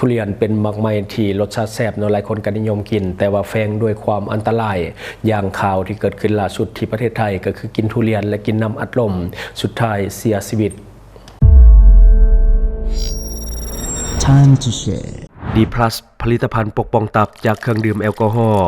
ทุเรียนเป็นมักไม้ที่รสชาติแซ่บหลายคนก็นิยมกินแต่ว่าแฝงด้วยความอันตรายอย่างข่าวที่เกิดขึ้นล่าสุดที่ประเทศไทยก็คือกินทุเรียนและกินน้ำอัดลมสุดท้ายเสียชีวิต Time to share D+ ผลิตภัณฑ์ปกป้องตับจากเครื่องดื่มแอลกอฮอล์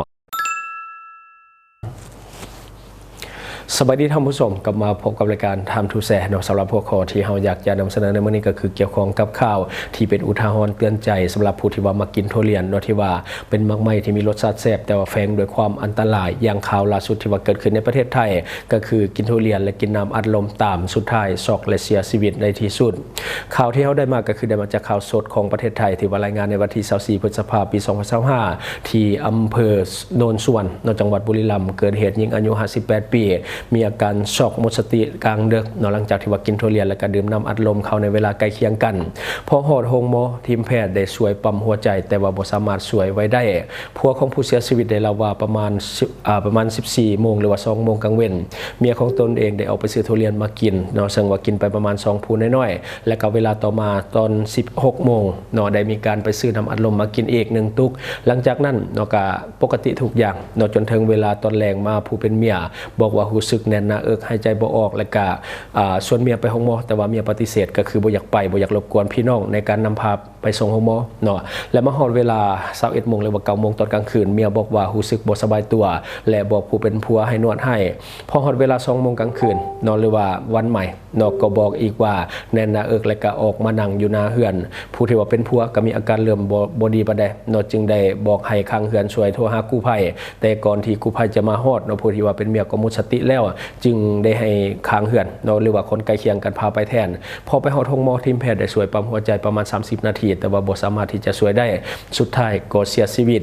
สวัสดีท่านผู้ชมกลับมาพบกับรายการ Time to Share สำหรับพวกข้อที่เราอยากจะนำเสนอในมื้อนี้ก็คือเกี่ยวข้องกับข่าวที่เป็นอุทาหรณ์เตือนใจสำหรับผู้ที่ว่ามากินทุเรียนที่ว่าเป็นมักไม้ที่มีรสชาติแซ่บแต่ว่าแฝงด้วยความอันตรายอย่างข่าวล่าสุดที่ว่าเกิดขึ้นในประเทศไทยก็คือกินทุเรียนและกินน้ำอัดลมตามสุดท้ายช็อกและเสียชีวิตในที่สุดข่าวที่เราได้มาก็คือได้มาจากข่าวสดของประเทศไทยที่ว่ารายงานในวันที่24พฤษภาคมปี2025ที่อำเภอโนนสุวรรณจังหวัดบุรีรัมย์เกิดเหตุหญิงอายุ58ปีมีอาการช็อกหมดสติกลางดึกหลังจากที่ว่ากินทุเรียนและก็ดื่มน้ำอัดลมเข้าในเวลาใกล้เคียงกันพอหอดโรงหมอทีมแพทย์ได้ช่วยปั๊มหัวใจแต่ว่าบ่สามารถช่วยไว้ได้ผัวของผู้เสียชีวิตได้เล่าว่าประมาณ14โมงหรือว่า2โมงกลางเว้นเมียของตนเองได้เอาไปซื้อทุเรียนมากินซึ่งว่ากินไปประมาณ2ภูน้อยๆและก็เวลาต่อมาตอน16โมงได้มีการไปซื้อน้ำอัดลมมากินอีก1ตุกหลังจากนั้นก็ปกติทุกอย่างจนถึงเวลาตอนแรงมาผู้เป็นเมียบอกว่ารู้สึกแน่นหน้าหายใจบ่ออกและก็ส่วนเมียไปห้องหมอแต่ว่าเมียปฏิเสธก็คือบ่อยากไปบ่อยากรบกวนพี่น้องในการนำพาไปส่งห้องหมอและมาฮอดเวลา21โมงหรือว่า9โมงตอนกลางคืนเมียบอกว่ารู้สึกบ่สบายตัวและบอกผู้เป็นผัวให้นวดให้พอฮอดเวลา2โมงกลางคืนหรือว่าวันใหม่ก็บอกอีกว่าแน่นหน้าและก็ออกมานั่งอยู่หน้าเฮือนผู้ที่ว่าเป็นผัวก็มีอาการเริ่มบ่ดีปานใดจึงได้บอกให้ข้างเฮือนช่วยโทรหากู้ภัยแต่ก่อนที่กู้ภัยจะมาฮอดผู้ที่ว่าเป็นเมียก็หมดสติแล้วจึงได้ให้ค้างเหือนหรือว่าคนใกล้เคียงกันพาไปแทนพอไปหอดห้องหมอทีมแพทย์ได้ช่วยปั๊มหัวใจประมาณ30นาทีแต่ว่าบ่สามารถที่จะช่วยได้สุดท้ายก็เสียชีวิต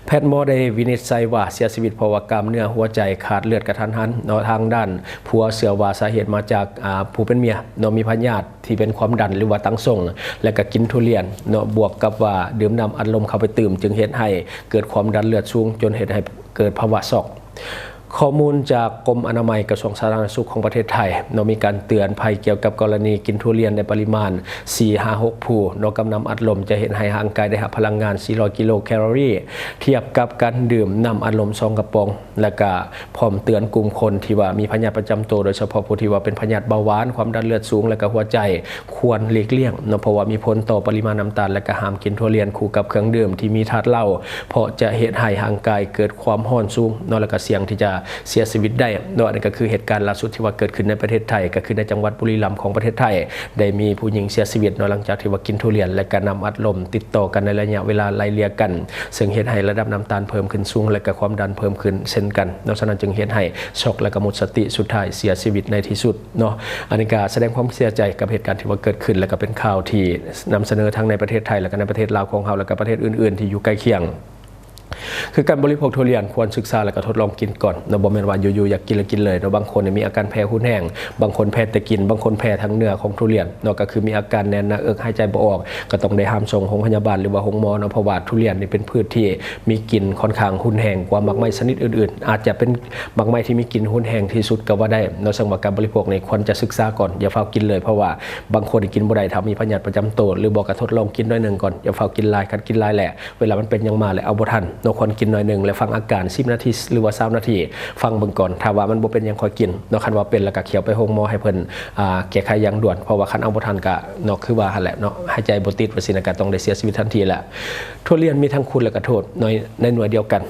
แพทย์หมอได้วินิจฉัยว่าเสียชีวิตเพราะว่ากล้ามเนื้อหัวใจขาดเลือดกระทันหันทางด้านผัวเชื่อว่าสาเหตุมาจากผู้เป็นเมียมีพยาธิที่เป็นความดันหรือว่าตั้งทรงและก็กินทุเรียนบวกกับว่าดื่มน้ำอัดลมเข้าไปดื่มจึงเหตุให้เกิดความดันเลือดสูงจนเหตุให้เกิดภาวะช็อกข้อมูลจากกรมอนามัยกระทรวงสาธารณสุขของประเทศไทยมีการเตือนภัยเกี่ยวกับกรณีกินทุเรียนในปริมาณ 4-5-6 ภูกับน้ำอัดลมจะเห็นให้ร่างกายได้รับพลังงาน 400 กิโลแคลอรี่เทียบกับการดื่มน้ำอัดลม2กระป๋องและก็พร้อมเตือนกลุ่มคนที่ว่ามีพยาธิประจำตัวโดยเฉพาะผู้ที่ว่าเป็นพยาธิเบาหวานความดันเลือดสูงและก็หัวใจควรหลีกเลี่ยงเพราะว่ามีผลต่อปริมาณน้ำตาลและก็ห้ามกินทุเรียนคู่กับเครื่องดื่มที่มีธาตุเหล้าเพราะจะเฮ็ดให้ร่างกายเกิดความร้อนสูงและก็เสี่ยงที่จะเสียชีวิตได้นั่นก็คือเหตุการณ์ล่าสุดที่ว่าเกิดขึ้นในประเทศไทยก็คือในจังหวัดบุรีรัมย์ของประเทศไทยได้มีผู้หญิงเสียชีวิตหลังจากที่ว่ากินทุเรียนและก็น้ำอัดลมติดต่อกันในระยะเวลาไล่เลี่ยกันซึ่งเหตุให้ระดับน้ำตาลเพิ่มขึ้นสูงและก็ความดันเพิ่มขึ้นเช่นกันฉะนั้นจึงเหตุให้ช็อกและก็หมดสติสุดท้ายเสียชีวิตในที่สุดอันนี้ก็แสดงความเสียใจกับเหตุการณ์ที่ว่าเกิดขึ้นและก็เป็นข่าวที่นำเสนอทั้งในประเทศไทยและก็ในประเทศลาวของเราและก็ประเทศอื่นๆที่อยู่ใกล้เคียงคือการบริโภคทุเรียนควรศึกษาและก็ทดลองกินก่อนบ่แม่นว่าอยู่ๆอยากกินแล้วกินเลยบางคนมีอาการแพ้หุ้นแห้งบางคนแพ้แต่กินบางคนแพ้ทั้งเนื้อของทุเรียนก็คือมีอาการแน่นหน้าอกหายใจบ่ออกก็ต้องได้ห้ามส่งโรงพยาบาลหรือว่าโรงหมอเพราะว่าทุเรียนนี่เป็นพืชที่มีกลิ่นค่อนข้างหุ้นแห้งกว่ามักไม้ชนิดอื่นๆอาจจะเป็นมักไม้ที่มีกลิ่นหุ้นแห้งที่สุดก็ว่าได้ซึ่งว่าการบริโภคนี่ควรจะศึกษาก่อนอย่าเฝ้ากินเลยเพราะว่าบางคนกินบ่ได้ถ้ามีพยาธิประจำตัวหรือบอกก็ทดลองกินน้อยนึงก่อนอย่าเฝ้ากินหลายคันกินหลายแหละเวลามันเป็นยังมาแล้วเอาบ่ทันควรกินน้อยนึงและฟังอาการ10นาทีหรือว่า20นาทีฟังเบิ่งก่อนถ้าว่ามันบ่เป็นยังค่อยกินคันว่าเป็นแล้วก็เขียวไปโรงหมอให้เพิ่นแก้ไขอย่างด่วนเพราะว่าคันเอาบ่ทันก็คือว่าหั่นแหละหายใจบ่ติดว่าสิก็ต้องได้เสียชีวิตทันทีแหละทุเรียนมีทั้งคุณและก็โทษในหน่วยเดียวกัน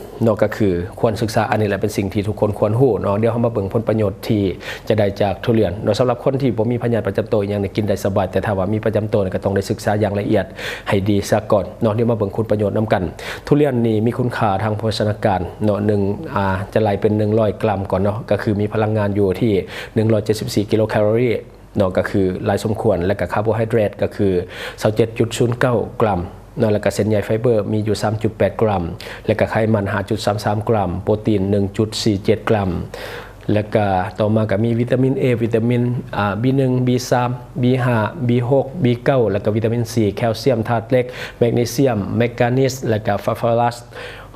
ก็คือควรศึกษาอันนี้แหละเป็นสิ่งที่ทุกคนควรรู้เดี๋ยวเฮามาเบิ่งผลประโยชน์ที่จะได้จากทุเรียนสำหรับคนที่บ่มีพยาธิประจำตัวอย่างกินได้สบายแต่ถ้าว่ามีประจำตัวก็ต้องได้ศึกษาอย่างละเอียดให้ดีซะก่อนเดี๋ยวมาเบิ่งคุณประโยชน์นํกันทุเรียนนี่มีคุณค่าทางโภชนาการจะไล่เป็น100กรัมก่อนก็คือมีพลังงานอยู่ที่174กิโลแคลอรี่ก็คือหลายสมควรและก็คาร์โบไฮเดรตก็คือ 27.09 กรัมแล้วก็เส้นใยไฟเบอร์มีอยู่ 3.8 กรัมและก็ไขมัน 5.33 กรัมโปรตีน 1.47 กรัมและก็ต่อมาก็มีวิตามิน A วิตามินB1 B3 B5 B6 B9 แล้วก็วิตามิน C แคลเซียมธาตุเหล็กแมกนีเซียมแมงกานีสและก็ฟอสฟอรัส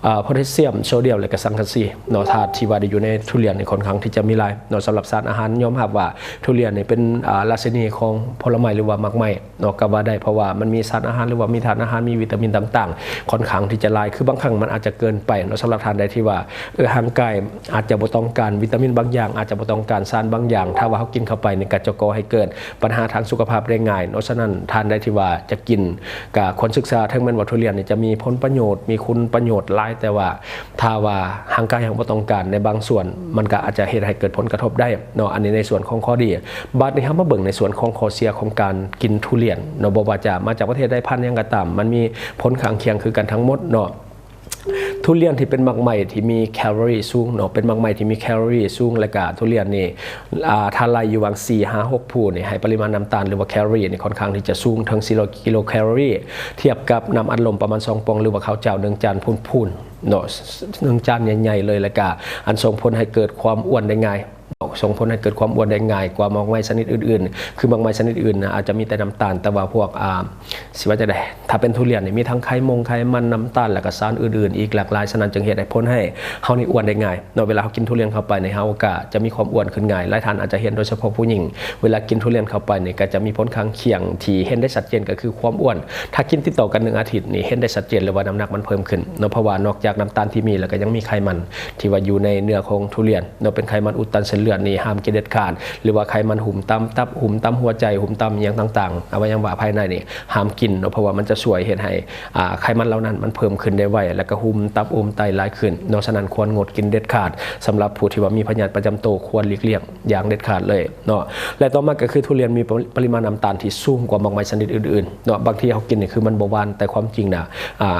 โพแทสเซียมโซเดียมและก็สังกะสีเนาะธาตุที่ว่าอยู่ในทุเรียนในค่อนข้างที่จะมีหลายเนาะสำหรับสารอาหารยอมรับว่าทุเรียนนี่เป็นราชินีของผลไม้หรือว่ามักไม้เนาะก็ว่าได้เพราะว่ามันมีสารอาหารหรือว่ามีธาตุอาหารมีวิตามินต่างๆค่อนข้างที่จะหลายคือบางครั้งมันอาจจะเกินไปเนาะสำหรับทานใดที่ว่าร่างกายอาจจะบ่ต้องการวิตามินบางอย่างอาจจะบ่ต้องการสารบางอย่างถ้าว่าเขากินเข้าไปนี่ก็จะก่อให้เกิดปัญหาทางสุขภาพได้ง่ายเนาะฉะนั้นทานได้ที่ว่าจะกินก็ควรศึกษาทั้งแม่นว่าทุเรียนนี่จะมีผลประโยชน์มีคุณประโยชน์หลายแต่ว่าถ้าว่าร่างกายยังบ่ต้องการในบางส่วนมันก็อาจจะเฮ็ดให้เกิดผลกระทบได้เนาะอันนี้ในส่วนของข้อดีบัดนี้เฮามาเบิ่งในส่วนของข้อเสียของการกินทุเรียนเนาะบ่ว่าจะมาจากประเทศใดพันธุ์หยังก็ตามมันมีผลข้างเคียงคือกันทั้งหมดเนาะทุเรียนที่เป็นมักไหม้ที่มีแคลอรี่สูงเนาะเป็นมักไหม้ที่มีแคลอรี่สูงและก็ทุเรียนนี่ถ้าไล่อยู่วาง4 5 6ผู้นี่ให้ปริมาณน้ำตาลหรือว่าแคลอรี่นี่ค่อนข้างที่จะสูงถึง4กิโลแคลอรี่เทียบกับน้ำอัดลมประมาณ2ปองหรือว่าข้าวเจ้า1จานพูนๆเนาะ1จานใหญ่ๆเลยและก็อันส่งผลให้เกิดความอ้วนได้ง่ายส่งผลให้เกิดความอ้วนได้ง่ายกว่ามักไหม้ชนิดอื่นๆคือมักไหม้ชนิดอื่นนะอาจจะมีแต่น้ำตาลแต่ว่าพวกสิว่าจะได้ถ้าเป็นทุเรียนนี่มีทั้งไขมันน้ำตาลและก็สารอื่นๆอีกหลากหลายฉะนั้นจึงเหตุให้ผลให้เฮานี่อ้วนได้ง่ายเนาะเวลาเฮากินทุเรียนเข้าไปในเฮาก็จะมีความอ้วนขึ้นง่ายหลายท่านอาจจะเห็นโดยเฉพาะผู้หญิงเวลากินทุเรียนเข้าไปนี่ก็จะมีผลข้างเคียงที่เห็นได้ชัดเจนก็คือความอ้วนถ้ากินติดต่อกัน1อาทิตย์นี่เห็นได้ชัดเจนเลยว่าน้ำหนักมันเพิ่มขึ้นเนาะเพราะว่านอกจากน้ำตาลที่มีแล้วก็ยังมีไขมันที่ว่าอยู่ในเนื้อของทุเรียนเนาะเป็นไขมันอุดตันเส้นเลือดนี่ห้ามกินเด็ดขาดหรือว่าไขมันหุ่มตับหุ่มตับหัวใจหุ่มตับอย่างต่างๆอวัยวะภายในนี่ห้ามกินเนาะเพราะว่ามันจะช่วยเฮ็ดให้ไขมันเหล่านั้นมันเพิ่มขึ้นได้ไวแล้วก็หุ่มตับไตหลายขึ้นเนาะฉะนั้นควรงดกินเด็ดขาดสำหรับผู้ที่ว่ามีพยาธิประจำตัวควรหลีกเลี่ยงอย่างเด็ดขาดเลยเนาะและต่อมาก็คือทุเรียนมีปริมาณน้ำตาลที่สูงกว่ามักไหม้ชนิดอื่นๆเนาะบางทีเขากินนี่คือมันบ่หวานแต่ความจริงนะ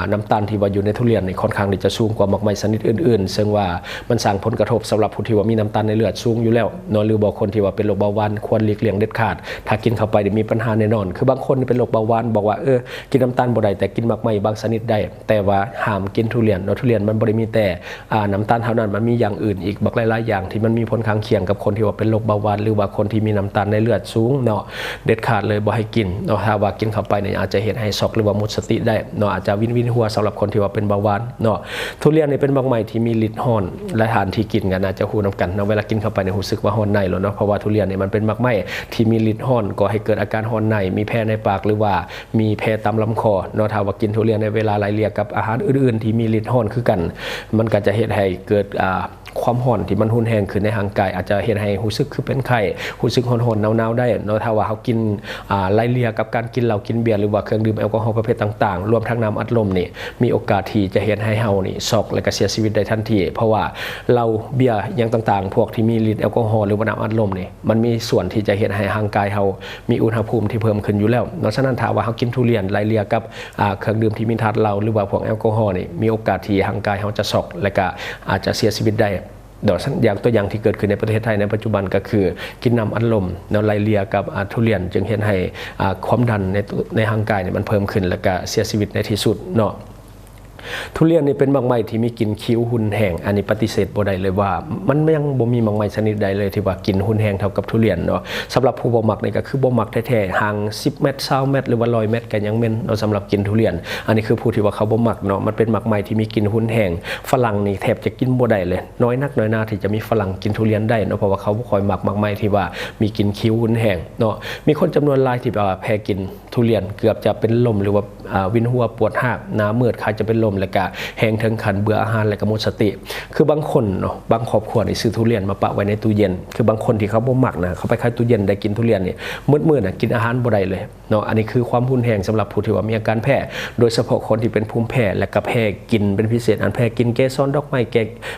น้ำตาลที่ว่าอยู่ในทุเรียนนี่ค่อนข้างที่จะสูงกว่ามักไหม้ชนิดอื่นๆซึ่งว่ามันสร้างผลกระทบสำหรับผู้ที่ว่ามีน้ำตาลในเลือดสูงอยู่แล้วเนาะหรือบอกคนที่ว่าเป็นโรคเบาหวานควรหลีกเลี่ยงเด็ดขาดถ้ากินเข้าไปเดี๋ยวมีปัญหาแน่นอนคือบางคนเป็นโรคเบาหวานบอกว่ากินน้ำตาลบ่ได้แต่กินมักไหม้บางชนิดได้แต่ว่าห้ามกินทุเรียนเนาะทุเรียนมันบ่ได้มีแต่น้ำตาลเท่านั้นมันมีอย่างอื่นอีกบักหลายๆอย่างที่มันมีผลข้างเคียงกับคนที่ว่าเป็นโรคเบาหวานหรือว่าคนที่มีน้ำตาลในเลือดสูงเนาะเด็ดขาดเลยบ่ให้กินเนาะถ้าว่ากินเข้าไปเนี่ยอาจจะเฮ็ดให้ช็อกหรือว่าหมดสติได้เนาะอาจจะวินหัวสำหรับคนที่ว่าเป็นเบาหวานเนาะทุเรียนนี่เป็นมักไหม้ที่มีฤทธิ์ร้อนและทานที่กินกันอาจจะคู่นำกันเนาะเวลากินเข้าไปเนี่ยรู้สึกว่าร้อนในแล้วเนาะเพราะว่าทุเรียนเนี่ยมันเป็นมักไหม้ที่มีฤทธิ์ร้อนก่อให้เกิดอาการร้อนในมีแผลในปากหรือว่ามีแผลตามลำคอเนาะถ้าว่ากินทุเรียนในเวลาไล่เลี่ยกับอาหารอื่นๆที่มีฤทธิ์ร้อนคือกันมันก็จะเฮ็ดให้เกิดความร้อนที่มันรุนแรงขึ้นในร่างกายอาจจะเฮ็ดให้รู้สึกคือเป็นไข้รู้สึกร้อนๆหนาวๆได้เนาะถ้าว่าเฮากินไล่เลี่ยกับการกินเหล้ากินเบียร์หรือว่าเครื่องดื่มแอลกอฮอล์ประเภทต่างๆรวมทั้งน้ำอัดลมนี่มีโอกาสที่จะเฮ็ดให้เฮานี่ช็อกและก็เสียชีวิตได้ทันทีเพราะว่าเหล้าเบียร์อย่างต่างๆพวกที่มีฤทธิ์แอลกอฮอล์หรือว่าน้ำอัดลมนี่มันมีส่วนที่จะเฮ็ดให้ร่างกายเฮามีอุณหภูมิที่เพิ่มขึ้นอยู่แล้วเนาะฉะนั้นถ้าว่าเฮากินทุเรียนไล่เลี่ยกับเครื่องดื่มที่มีธาตุเหล้าหรือว่าพวกแอลกอฮอล์นี่มีโอกาสที่ร่างกายเฮาจะช็อกและก็อาจจะเสียชีวิตได้ดอกอย่างตัวอย่างที่เกิดขึ้นในประเทศไทยในปัจจุบันก็คือกินน้ำอัดลมเนาะไล่เลี่ยกับทุเรียนจึงเห็นให้ความดันในร่างกายเนี่ยมันเพิ่มขึ้นแล้วก็เสียชีวิตในที่สุดเนาะทุเรียนนี่เป็นมักไหม้ที่มีกลิ่นคิ้วหุ่นแห้งอันนี้ปฏิเสธบ่ได้เลยว่ามันยังบ่มีมักไหม้ชนิดใดเลยที่ว่ากลิ่นหุ่นแห้งเท่ากับทุเรียนเนาะสำหรับผู้บ่มักนี่ก็คือบ่มักแท้ๆห่าง10เมตร20เมตรหรือว่า100เมตรก็ยังแม่นเนาะสำหรับกินทุเรียนอันนี้คือผู้ที่ว่าเขาบ่มักเนาะมันเป็นมักไหม้ที่มีกลิ่นหุ่นแห้งฝรั่งนี่แทบจะกินบ่ได้เลยน้อยนักน้อยหน้าที่จะมีฝรั่งกินทุเรียนได้เนาะเพราะว่าเขาบ่ค่อยมักมักไหม้ที่ว่ามีกลิ่นคิ้วหุ่นแห้งเนาะมีคนจำนวนหลายที่ว่าแพ้กินทุเรียนเกือบจะเป็นลมหรือว่าวินหัวปวดหากหน้ามืดคล้ายจะเป็นลมแล้วก็แห้งถึงขั้นเบื่ออาหารและก็หมดสติคือบางคนเนาะบางครอบครัวนี่ซื้อทุเรียนมาปะไว้ในตู้เย็นคือบางคนที่เขาบ่มักนะเขาไปขายตู้เย็นได้กินทุเรียนนี่มืดๆน่ะกินอาหารบ่ได้เลยเนาะอันนี้คือความหุ่นแห้งสำหรับผู้ที่ว่ามีอาการแพ้โดยเฉพาะคนที่เป็นภูมิแพ้และก็แพ้กินเป็นพิเศษอันแพ้กินเกสรดอกไม้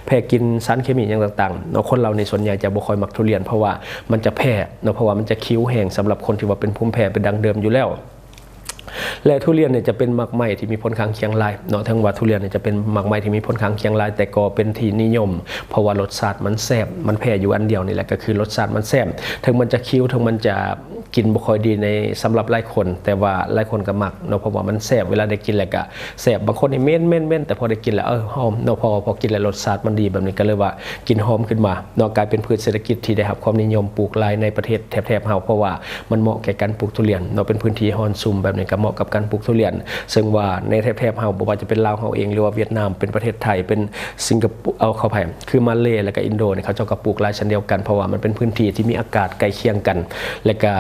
แพ้กินสารเคมีอย่างต่างๆเนาะคนเราในส่วนใหญ่จะบ่ค่อยมักทุเรียนเพราะว่ามันจะแพ้เนาะเพราะว่ามันจะคิ้วแห้งสำหรับคนที่ว่าเป็นภูมิแพ้เป็นดังเดิมอยู่แล้วและทุเรียนเนี่ยจะเป็นมักไหม้ที่มีผลข้างเคียงหลายเนาะทั้งว่าทุเรียนเนี่ยจะเป็นมักไหม้ที่มีผลข้างเคียงหลายแต่ก็เป็นที่นิยมเพราะว่ารสชาติมันแซ่บมันแพ้อยู่อันเดียวนี่แหละก็คือรสชาติมันแซ่บถึงมันจะคิ้วถึงมันจะ กินบ่ค่อยดีในสำหรับหลายคนแต่ว่าหลายคนก็มักเนาะเพราะว่ามันแซ่บเวลาได้กินแล้วก็แซ่บบางคนนี่เม่นแต่พอได้กินแล้วหอมเนาะพอกินแล้วรสชาติมันดีแบบนี้ก็เลยว่ากินหอมขึ้นมาเนาะกลายเป็นพืชเศรษฐกิจที่ได้รับความนิยมปลูกหลายในประเทศแถบเฮาเพราะว่ามันเหมาะแก่การปลูกทุเรียนเนาะเป็นพื้นที่ฮ้อนซุ่มแบบนี้ก็เหมาะกับการปลูกทุเรียนซึ่งว่าในแถบเฮาบ่ว่าจะเป็นลาวเฮาเองหรือว่าเวียดนามเป็นประเทศไทยเป็นสิงคโปร์เอาเข้าไปคือมาเลแล้วก็อินโดเนี่ยเขาเจ้าก็ปลูกหลายเช่นเดียวกันเพราะว่ามันเป็นพื้นที่ที่มีอากาศใกล้เคียงกันและก็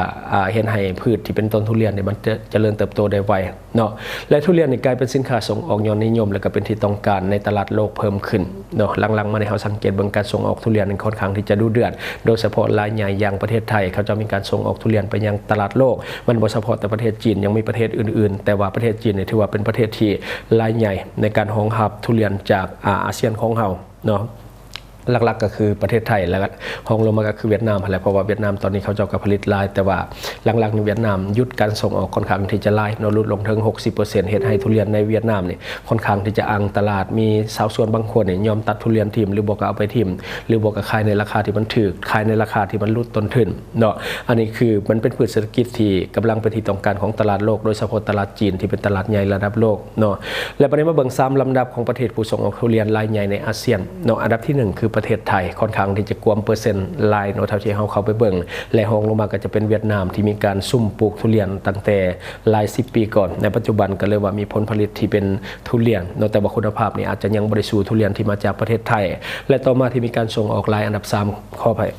เห็นให้พืชที่เป็นต้นทุเรียนเนี่ยมันจะเจริญเติบโตได้ไวเนาะและทุเรียนนี่กลายเป็นสินค้าส่งออกยอดนิยมและก็เป็นที่ต้องการในตลาดโลกเพิ่มขึ้นเนาะหลังๆมาในเฮาสังเกตเบิ่งการส่งออกทุเรียนค่อนข้างที่จะดุเดือดโดยเฉพาะรายใหญ่อย่างประเทศไทยเขาจะมีการส่งออกทุเรียนไปยังตลาดโลกมันบ่เฉพาะแต่ประเทศจีนยังมีประเทศอื่นๆแต่ว่าประเทศจีนเนี่ยถือว่าเป็นประเทศที่รายใหญ่ในการรองรับทุเรียนจากอาเซียนของเฮาเนาะหลักๆก็คือประเทศไทยแล้วก็ห้องลงมาก็คือเวียดนามแหละเพราะว่าเวียดนามตอนนี้เขาเจ้าก็ผลิตหลายแต่ว่าหลังๆในเวียดนามหยุดการส่งออกค่อนข้างที่จะหลายเนาะลดลงถึง 60% เฮ็ดให้ทุเรียนในเวียดนามนี่ค่อนข้างที่จะอังตลาดมีชาวสวนบางคนเนี่ยยอมตัดทุเรียนทิ่มหรือบ่ก็เอาไปทิ่มหรือบ่ก็ขายในราคาที่มันถูกขายในราคาที่มันลดต้นทุนเนาะอันนี้คือมันเป็นพืชเศรษฐกิจที่กำลังเป็นที่ต้องการของตลาดโลกโดยเฉพาะตลาดจีนที่เป็นตลาดใหญ่ระดับโลกเนาะและประเด็นมาเบิ่ง3ลำดับของประเทศผู้ส่งออกทุเรียนรายใหญ่ในอาเซียนเนาะอันดับที่1คือประเทศไทยค่อนข้างที่จะกวมเปอร์เซ็นต์ลายเนาะเท่าที่เฮาเข้าไปเบิ่งและห้องลงมาก็จะเป็นเวียดนามที่มีการซุ่มปลูกทุเรียนตั้งแต่หลาย10ปีก่อนในปัจจุบันก็เลยว่ามีผลผลิตที่เป็นทุเรียนเนาะแต่ว่าคุณภาพนี่อาจจะยังบ่ได้สู่ทุเรียนที่มาจากประเทศไทยและต่อมาที่มีการส่งออกรายอันดับ3ข้อไป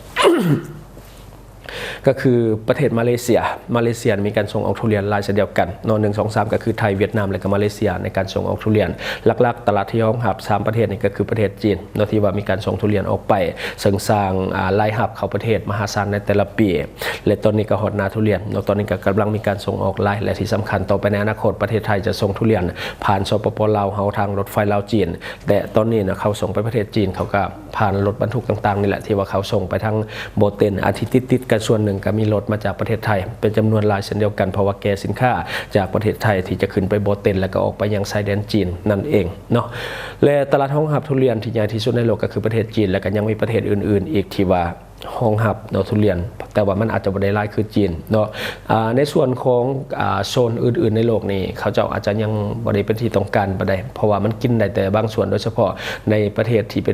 ก็คือประเทศมาเลเซียมีการส่งออกทุเรียนรายเดียวกันเนาะ1 2 3ก็คือไทยเวียดนามและก็มาเลเซียในการส่งออกทุเรียนหลักๆตลาดที่รองรับ3ประเทศนี่ก็คือประเทศจีนเนาะที่ว่ามีการส่งทุเรียนออกไปซึ่งสร้างรายรับเข้าประเทศมหาศาลในแต่ละปีและตอนนี้ก็ฮอตนาทุเรียนเนาะตอนนี้ก็กำลังมีการส่งออกรายและที่สำคัญต่อไปในอนาคตประเทศไทยจะส่งทุเรียนผ่านสปปลาวเฮาทางรถไฟลาวจีนแต่ตอนนี้นะเขาส่งไปประเทศจีนเขาก็ผ่านรถบรรทุกต่างๆนี่แหละที่ว่าเขาส่งไปทางโบเตนอาทิตย์ติดๆกันส่วนหนึ่งก็มีรถมาจากประเทศไทยเป็นจำนวนหลายเช่นเดียวกันเพราะว่าแกสินค้าจากประเทศไทยที่จะขึ้นไปโบเตนแล้วก็ออกไปยังชายแดนจีนนั่นเองเนาะและตลาดห้องหับทุเรียนที่ใหญ่ที่สุดในโลกก็คือประเทศจีนแล้วก็ยังมีประเทศอื่นๆอีกที่ว่าห้องหับเนาะทุเรียนแต่ว่ามันอาจจะบ่ได้หลายคือจีนเนาะในส่วนของโซนอื่นๆในโลกนี้เขาเจ้าอาจจะยังบ่ได้เป็นที่ต้องการบ่ได้เพราะว่ามันกินได้แต่บางส่วนโดยเฉพาะในประเทศที่เป็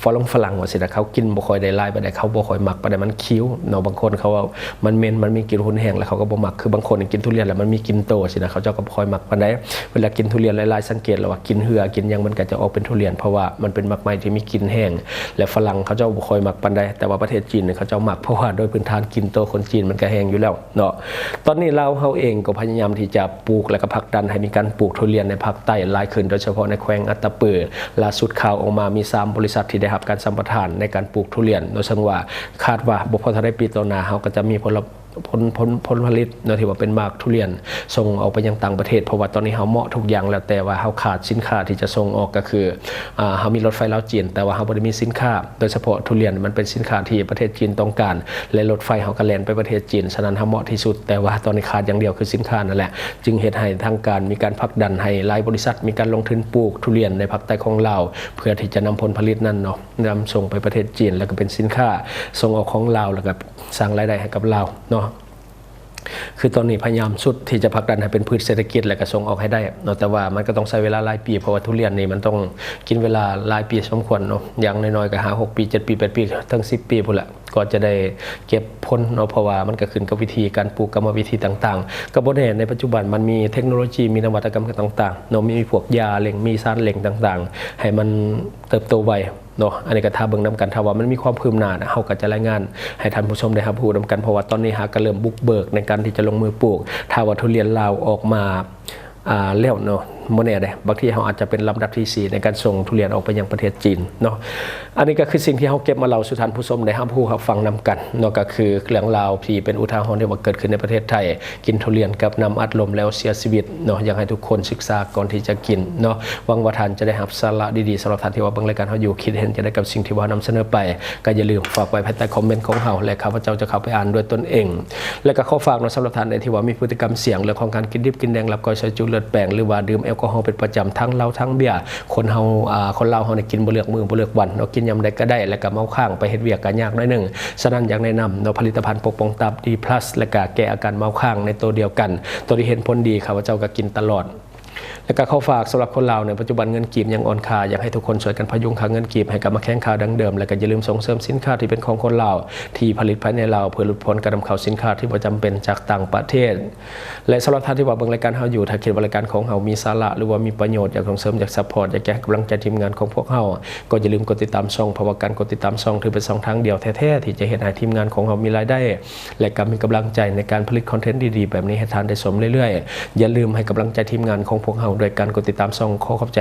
นฝรั่งว่าสินะเขากินบ่ค่อยได้หลายปานใดเขาบ่ค่อยมักปานใดมันคิ้วเนาะบางคนเขาว่ามันเหม็นมันมีกลิ่นหุนแห้งแล้วเขาก็บ่มักคือบางคนกินทุเรียนแล้วมันมีกลิ่นโตสินะเขาเจ้าก็บ่ค่อยมักปานใดเวลากินทุเรียนหลายๆสังเกตแล้วว่ากินเหือกินหยังมันก็จะออกเป็นทุเรียนเพราะว่ามันเป็นหมากไม้ที่มีกลิ่นแห้งและฝรั่งเขาเจ้าบ่ค่อยมักปานใดแต่ว่าประเทศจีนเนี่ยเขาเจ้ามักเพราะว่าโดยพื้นฐานกลิ่นโตคนจีนมันก็แห้งอยู่แล้วเนาะตอนนี้เราเฮาเองก็พยายามที่จะปลูกและก็ผลักดันให้มีการปลูกทุเรียนในภาคใต้หลายขึ้นโดยเฉพาะในแขวงอัตตปือล่าสุดข่าวออกมามี3บริษัทที่ได้รับการสัมปทานในการปลูกทุเรียนโดยเฉพาะว่าคาดว่าบ่พอทันได้ปีต่อหน้าเฮาก็จะมีผลผลิตเนาะที่ว่าเป็นหมากทุเรียนส่งออกไปยังต่างประเทศเพราะว่าตอนนี้เฮาเหมาะทุกอย่างแล้วแต่ว่าเฮาขาดสินค้าที่จะส่งออกก็คือเฮามีรถไฟลาวจีนแต่ว่าเฮาบ่ได้มีสินค้าโดยเฉพาะทุเรียนมันเป็นสินค้าที่ประเทศจีนต้องการและรถไฟเฮาก็แล่นไปประเทศจีนฉะนั้นเฮาเหมาะที่สุดแต่ว่าตอนนี้ขาดอย่างเดียวคือสินค้านั่นแหละจึงเฮ็ดให้ทางการมีการผลักดันให้หลายบริษัทมีการลงทุนปลูกทุเรียนในภาคใต้ของลาวเพื่อที่จะนำผลผลิตนั้นเนาะนำส่งไปประเทศจีนแล้วก็เป็นสินค้าส่งออกของลาวแล้วก็สร้างรายได้ให้กับลาวเนาะคือตอนนี้พยายามสุดที่จะผลักดันให้เป็นพืชเศรษฐกิจและก็ส่งออกให้ได้เนาะแต่ว่ามันก็ต้องใช้เวลาหลายปีเพราะว่าทุเรียนนี่มันต้องกินเวลาหลายปีสมควรเนาะอย่างน้อยๆก็หา6ปี7ปี8ปีถึง10ปีพุ่นละก็จะได้เก็บผลเนาะเพราะว่ามันก็ขึ้นกับวิธีการปลูกกรรมวิธีต่างๆก็บ่แน่ในปัจจุบันมันมีเทคโนโลยีมีนวัตกรรมต่างๆเนาะมีพวกยาเร่งมีสารเร่งต่างๆให้มันเติบโตไวเนาะอันนี้ก็ถ้าเบิ่งนํกันถ้าว่ามันมีความคืบหน้าเฮาก็จะรายงานให้ท่านผู้ชมได้รับรู้นํกันเพราะว่าตอนนี้ก็เริ่มบุกเบิกในการที่จะลงมือปลูกถ้าว่าทุเรียนลาวออกมาแล้วเนาะบ่แน่เด้บางทีเฮาอาจจะเป็นลำดับที่4ในการส่งทุเรียนออกไปยังประเทศจีนเนาะอันนี้ก็คือสิ่งที่เฮาเก็บมาเล่าสู่ท่านผู้ชมได้รับรู้รับฟังนํกันเนาะก็คือเรื่องราวที่เป็นอุทาหรณ์ที่ว่าเกิดขึ้นในประเทศไทยกินทุเรียนกับน้ำอัดลมแล้วเสียชีวิตเนาะอยากให้ทุกคนศึกษาก่อนที่จะกินเนาะหวังว่าท่านจะได้รับสาระดีๆสำหรับท่านที่ว่าเบิ่งรายการเฮาอยู่คิดเห็นจะได้กับสิ่งที่ว่านำเสนอไปก็อย่าลืมฝากไว้ภายใต้คอมเมนต์ของเฮาและข้าพเจ้าจะเข้าไปอ่านด้วยตนเองและก็ขอฝากเนาะสำหรับท่านที่ว่ามีพฤติกรรมเสี่ยงเรื่องของการกินดิบกินแดงรับก้อยซอยจุเลือดแปลงหรือว่าดื่มแอ ลกอฮอล์เป็นประจำทั้งเหล้าทั้งเบียร์คนเฮาคนลาวเฮาเนี่ยกินบ่เลือกมื้อบ่เลือกวันเนาะกินยามใดก็ได้แล้วก็เมาค้างไปเฮ็ดเวียกก็ยากน้อยหนึงฉะนั้นอยากแนะนำเนาะผลิตภัณฑ์ปกป้องตับ D+ และก็แก้อาการเมาค้างในตัวเดียวกันตัวที่เห็นผลดีข้าพเจ้าก็กินตลอดและก็เข้าฝากสำหรับคนลาวในปัจจุบันเงินกีบยังอ่อนค่าอยากให้ทุกคนช่วยกันพยุงค่าเงินกีบให้กลับมาแข็งค่าดังเดิมและก็อย่าลืมส่งเสริมสินค้าที่เป็นของคนลาวที่ผลิตภายในลาวเพื่อลดผลการนำเข้าสินค้าที่บ่จำเป็นจากต่างประเทศและสำหรับท่านที่ว่าเบิ่งรายการเฮาอยู่ถ้าคิดว่ารายการของเฮามีสาระหรือว่ามีประโยชน์อยากส่งเสริมอยากซัพพอร์ตอยากแก้กำลังใจทีมงานของพวกเฮาก็อย่าลืมกดติดตามช่องเพราะว่าการกดติดตามช่องถือเป็นช่องทางเดียวแท้ๆที่จะเฮ็ดให้ทีมงานของเฮามีรายได้และก็มีกำลังใจในการผลิตคอนเทนต์ดีๆแบบนี้ให้ท่านได้ชมเรื่อยๆอย่าลืมให้กำลังใจทีมงานของพวกเฮาโดยการกดติดตามช่องขอขอบใจ